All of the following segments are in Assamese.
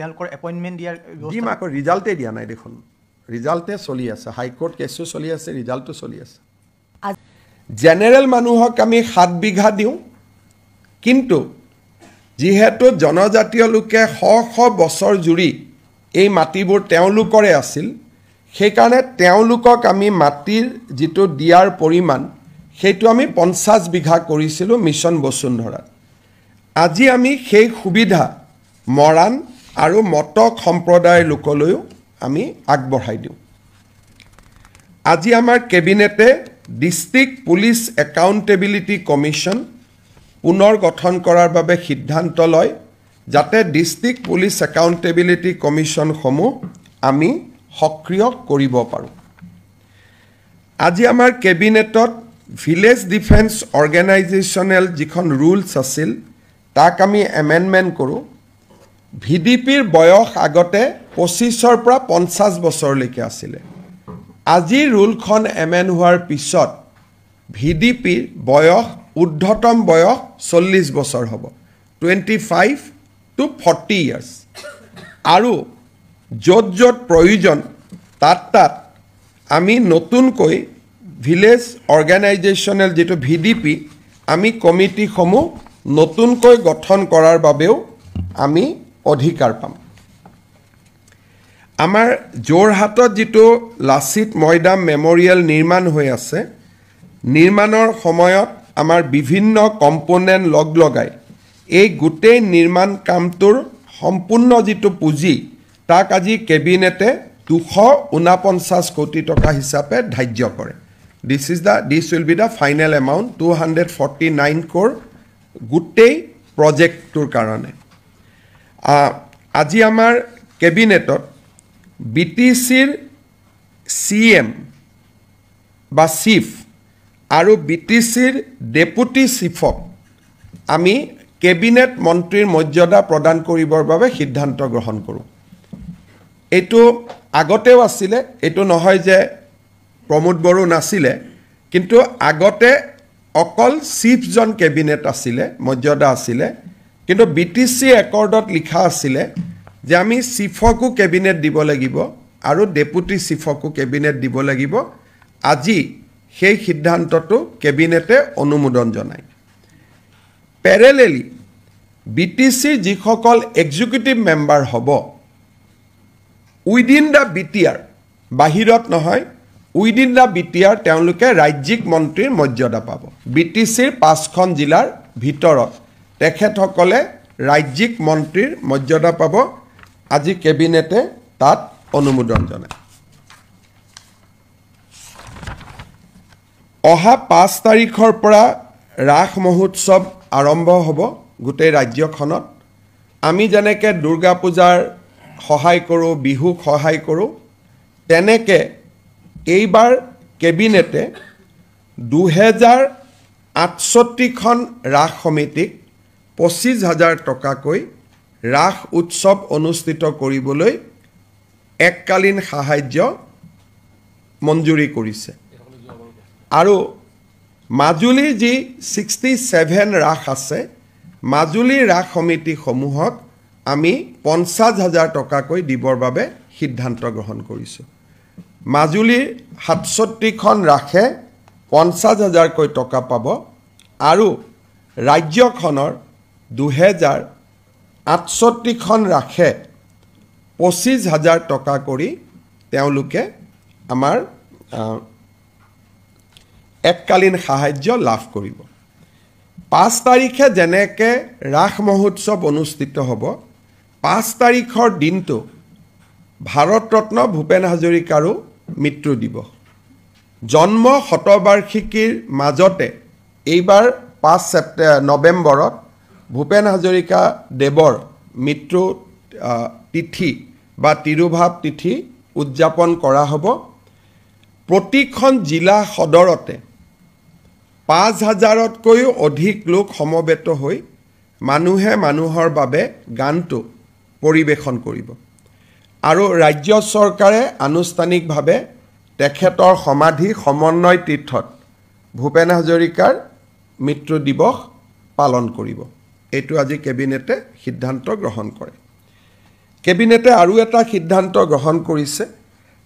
তেওঁলোকৰ এপইণ্টমেণ্ট দিয়াৰ দিম আকৌ ৰিজাল্টে দিয়া নাই দেখোন ৰিজাল্টে চলি আছে হাইকোৰ্ট কেছো চলি আছে ৰিজাল্টটো চলি আছে জেনেৰেল মানুহক আমি 7 বিঘা দিওঁ কিন্তু যিহেতু জনজাতীয় লোকে শ বছৰ জুৰি এই মাটিবোৰ তেওঁলোকৰে আছিল সেইকাৰণে তেওঁলোকক আমি মাটিৰ যিটো দিয়াৰ পৰিমাণ সেইটো আমি 50 বিঘা কৰিছিলোঁ মিছন বসুন্ধৰা আজি আমি সেই সুবিধা মৰাণ আৰু মটক সম্প্ৰদায়ৰ লোকলৈও আমি আগবঢ়াই দিওঁ আজি আমাৰ কেবিনেটে ডিষ্ট্ৰিক্ট পুলিচ একাউণ্টেবিলিটি কমিশ্যন পুনৰ গঠন কৰাৰ বাবে সিদ্ধান্ত লয় যাতে ডিষ্ট্ৰিক্ট পুলিচ একাউণ্টেবিলিটি কমিশ্যনসমূহ আমি সক্ৰিয় কৰিব পাৰোঁ আজি আমাৰ কেবিনেটত ভিলেজ ডিফেন্স অৰ্গেনাইজেশ্যনেল যিখন ৰুলছ আছিল তাক আমি এমেণ্ডমেণ্ট কৰোঁ ভিডিপিৰ বয়স আগতে 25ৰ পৰা 50 বছৰলৈকে আছিলে আজি ৰুলখন এমেণ্ড হোৱাৰ পিছত ভিডিপিৰ বয়স ঊৰ্ধ্বতম বয়স 40 বছৰ হ'ব 25 to 40 years আৰু য'ত প্ৰয়োজন তাত আমি নতুনকৈ ভিলেজ অৰ্গেনাইজেশ্যনেল যেটো ভিডিপি আমি কমিটিসমূহ নতুনকৈ গঠন কৰাৰ বাবেও আমি অধিকাৰ পাম আমাৰ জোৰহাটত যেটো লাচিত মৈদাম মেমৰিয়েল নিৰ্মাণ হৈ আছে নিৰ্মাণৰ সময়ত আমাৰ বিভিন্ন কম্পোনেণ্ট লগাই এই গোটেই নিৰ্মাণ কামটোৰ সম্পূৰ্ণ যেটো পুঁজি তাক আজি কেবিনেটে 249 কোটি টকা হিচাপে ধাৰ্য কৰে this will be the final amount 249 crore গোটেই প্ৰজেক্টটোৰ কাৰণে আজি আমাৰ কেবিনেটত বিটিচিৰ সিএম বা চিফ আৰু বিটিচিৰ ডেপুটি চিফক আমি কেবিনেট মন্ত্ৰীৰ মৰ্যাদা প্ৰদান কৰিবৰ বাবে সিদ্ধান্ত গ্ৰহণ কৰোঁ এইটো আগতেও আছিল এইটো নহয় যে প্ৰমোদ বড়ো নাছিলে কিন্তু আগতে অকল চিফজন কেবিনেট আছিল মৰ্যাদা আছিল কিন্তু বিটিসি একৰ্ডত লিখা আছিল যে আমি চিফকো কেবিনেট দিব লাগিব আৰু ডেপুটি চিফকো কেবিনেট দিব লাগিব আজি সেই সিদ্ধান্তটো কেবিনেটে অনুমোদন জনায় প্যাৰেলেলি বিটিসি যিসকল এক্সিকিউটিভ মেম্বাৰ হ'ব উইদিন দা বিটিআৰ বাহিৰত নহয় উইদিন দা বিটিআৰ তেওঁলোকে ৰাজ্যিক মন্ত্ৰীৰ মৰ্যাদা পাব বিটিসিৰ 5খন জিলাৰ ভিতৰত তেখেতসকলে ৰাজ্যিক মন্ত্ৰীৰ মৰ্যাদা পাব আজি কেবিনেটে তাত অনুমোদন জনায় অহা 5 তাৰিখৰ পৰা ৰাস মহোৎসৱ আৰম্ভ হ'ব গোটেই ৰাজ্যখনত আমি যেনেকে দুৰ্গা পূজাৰ সহায় কৰোঁ বিহুক সহায় কৰোঁ তেনেকে এইবাৰ কেবিনেটে 2068খন ৰাস সমিতিক 25,000 টকাকৈ ৰাস উৎসৱ অনুষ্ঠিত কৰিবলৈ এককালীন সাহায্য মঞ্জুৰি কৰিছে আৰু মাজুলীৰ যি 67 ৰাস আছে মাজুলীৰ ৰাস সমিতিসমূহক আমি 50,000 টকাকৈ দিবৰ বাবে সিদ্ধান্ত গ্ৰহণ কৰিছোঁ মাজুলীৰ 67খন ৰাখে 50,000কৈ টকা পাব আৰু ৰাজ্যখনৰ 2068খন ৰাখে 25,000 টকা কৰি তেওঁলোকে আমাৰ এককালীন সাহায্য লাভ কৰিব 5 তাৰিখে যেনেকে ৰাস মহোৎসৱ অনুষ্ঠিত হ'ব 5 তাৰিখৰ দিনটো ভাৰত ৰত্ন ভূপেন হাজৰিকাৰো মৃত্যু দিৱস জন্ম শতবাৰ্ষিকীৰ মাজতে এইবাৰ 5 নৱেম্বৰত ভূপেন হাজৰিকা দেৱৰ মৃত্যু তিথি বা তিৰুভাৱ তিথি উদযাপন কৰা হ'ব প্ৰতিখন জিলা সদৰতে 5,000তকৈও অধিক লোক সমবেত হৈ মানুহে মানুহৰ বাবে গানটো পৰিবেশন কৰিব আৰু ৰাজ্য চৰকাৰে আনুষ্ঠানিকভাৱে তেখেতৰ সমাধি সমন্বয় তীৰ্থত ভূপেন হাজৰিকাৰ মৃত্যু দিৱস পালন কৰিব এইটো আজি কেবিনেটে সিদ্ধান্ত গ্ৰহণ কৰে কেবিনেটে আৰু এটা সিদ্ধান্ত গ্ৰহণ কৰিছে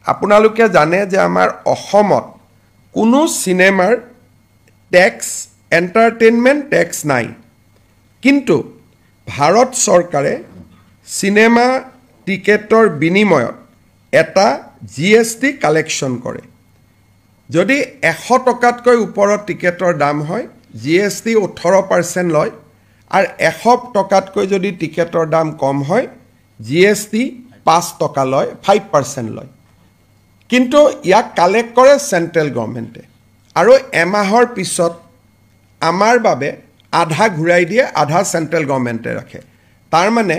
আপোনালোকে জানে যে আমাৰ অসমত কোনো সিনেমাৰ ট্যাক্স এন্টাৰটেইনমেন্ট ট্যাক্স নাই কিন্তু ভাৰত চৰকাৰে সিনেমা টিকেটৰ বিনিময়ত এটা জিএসটি কালেকশন কৰে যদি 100 টকাতকৈ ওপৰত টিকেটৰ দাম হয় জিএসটি 18% লয় আৰু 100 টকাতকৈ যদি টিকেটৰ দাম কম হয় জিএসটি 5 টকা লয় 5% লয় কিন্তু ইয়াক কালেক্ট কৰে সেন্ট্ৰেল গভৰ্নমেন্টে আৰু এমাহৰ পিছত আমাৰ বাবে আধা ঘূৰাই দিয়ে আধা সেন্ট্ৰেল গভৰ্নমেন্টে ৰাখে তাৰ মানে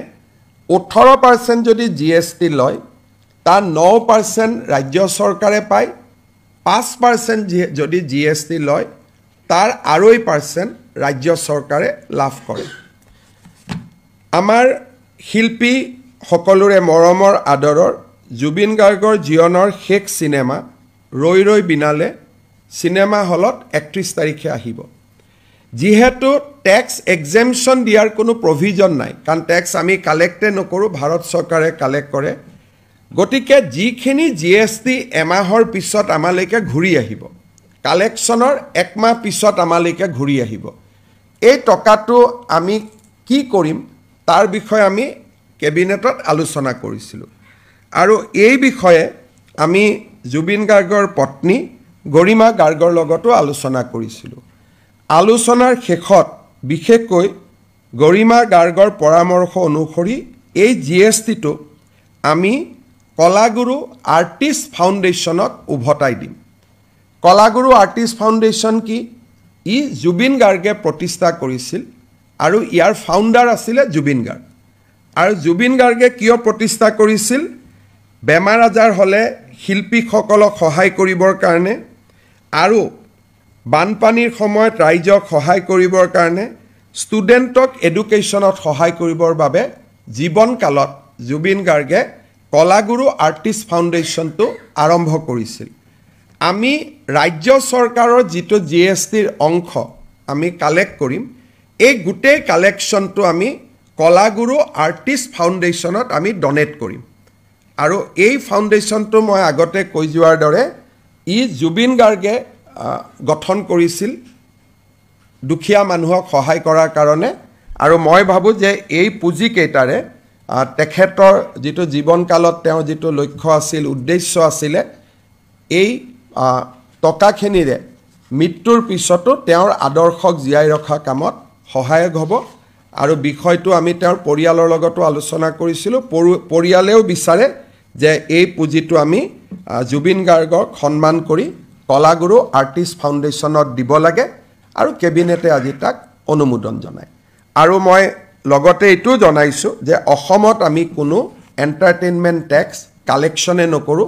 18% যদি জিএসটি লয় তা 9% ৰাজ্য চৰকাৰে পায় 5% যদি জিএসটি লয় তাৰ 2% ৰাজ্য চৰকাৰে লাভ কৰে আমাৰ শিল্পী সকলোৰে মৰমৰ আদৰৰ জুবিন গাৰ্গৰ জীৱনৰ শেষ সিনেমা ৰৈ ৰৈ বিনালে সিনেমা হলত 31 তাৰিখে আহিব যেহেতু ট্যাক্স এক্সেম্পশন দিয়াৰ কোনো প্ৰভিজন নাই কাৰণ ট্যাক্স আমি কালেক্টে নকৰো ভাৰত চৰকাৰে কালেক্ট কৰে গতিকে যিখিনি জিএসটি এমাহৰ পিছত আমালৈকে ঘূৰি আহিব কালেকশনৰ এক মাহ পিছত আমালৈকে ঘূৰি আহিব এই টকাটো আমি কি কৰিম তাৰ বিষয়ে আমি কেবিনেটত আলোচনা কৰিছিলো আৰু এই বিষয়ে আমি জুবিন গাৰ্গৰ পত্নী গৰিমা গাৰ্গৰ লগতো আলোচনা কৰিছিলো আলোচনাৰ শেষত বিশেষকৈ গৰিমা গাৰ্গৰ পৰামৰ্শ অনুসৰি এই জিএসটিটো আমি কলাগুৰু আৰ্টিষ্ট ফাউণ্ডেশ্যনক উভতাই দিম কলাগুৰু আৰ্টিষ্ট ফাউণ্ডেশ্যন কি ই জুবিন গাৰ্গে প্ৰতিষ্ঠা কৰিছিল আৰু ইয়াৰ ফাউণ্ডাৰ আছিল জুবিন গাৰ্গ আৰু জুবিন গাৰ্গে কিয় প্ৰতিষ্ঠা কৰিছিল বেমাৰ আজাৰ হলে শিল্পীসকলক সহায় কৰিবৰ কাৰণে আৰু বানপানীৰ সময়ত ৰাইজক সহায় কৰিবৰ কাৰণে ষ্টুডেণ্টক এডুকেশ্যনত সহায় কৰিবৰ বাবে জীৱন কালত জুবিন গাৰ্গে কলাগুৰু আৰ্টিষ্ট ফাউণ্ডেশ্যনটো আৰম্ভ কৰিছিল আমি ৰাজ্য চৰকাৰৰ যেটো জিএসটিৰ অংশ আমি কালেক্ট কৰিম এই গুটেই কালেকশনটো আমি কলাগুৰু আৰ্টিষ্ট ফাউণ্ডেশ্যনত আমি ডনেট কৰিম আৰু এই ফাউণ্ডেশ্যনটো মই আগতে কৈ যোৱাৰ দৰে ই জুবিন গাৰ্গে গঠন কৰিছিল দুখীয়া মানুহক সহায় কৰাৰ কাৰণে আৰু মই ভাবো যে এই পুঁজি কেইটাৰে তেখেতৰ যেটো জীৱন কালত তেওঁ যেটো লক্ষ্য আছিল উদ্দেশ্য আছিল এই টকাখিনিৰে মৃত্যুৰ পিছতো তেওঁৰ আদৰ্শক জীয়াই ৰখা কামত সহায়ক হ'ব আৰু বিষয়টো আমি তেওঁৰ পৰিয়ালৰ লগতো আলোচনা কৰিছিলো পৰিয়ালেও বিচাৰে যে এই পুঁজিটো আমি জুবিন গাৰ্গক সন্মান কৰি কলাগুৰু আৰ্টিষ্ট ফাউণ্ডেশ্যনত দিব লাগে আৰু কেবিনেটে আজি তাক অনুমোদন জনায় আৰু মই লগতে এটো জনাইছো যে অসমত আমি কোনো এন্টাৰটেইনমেন্ট ট্যাক্স কালেকশনে নকৰো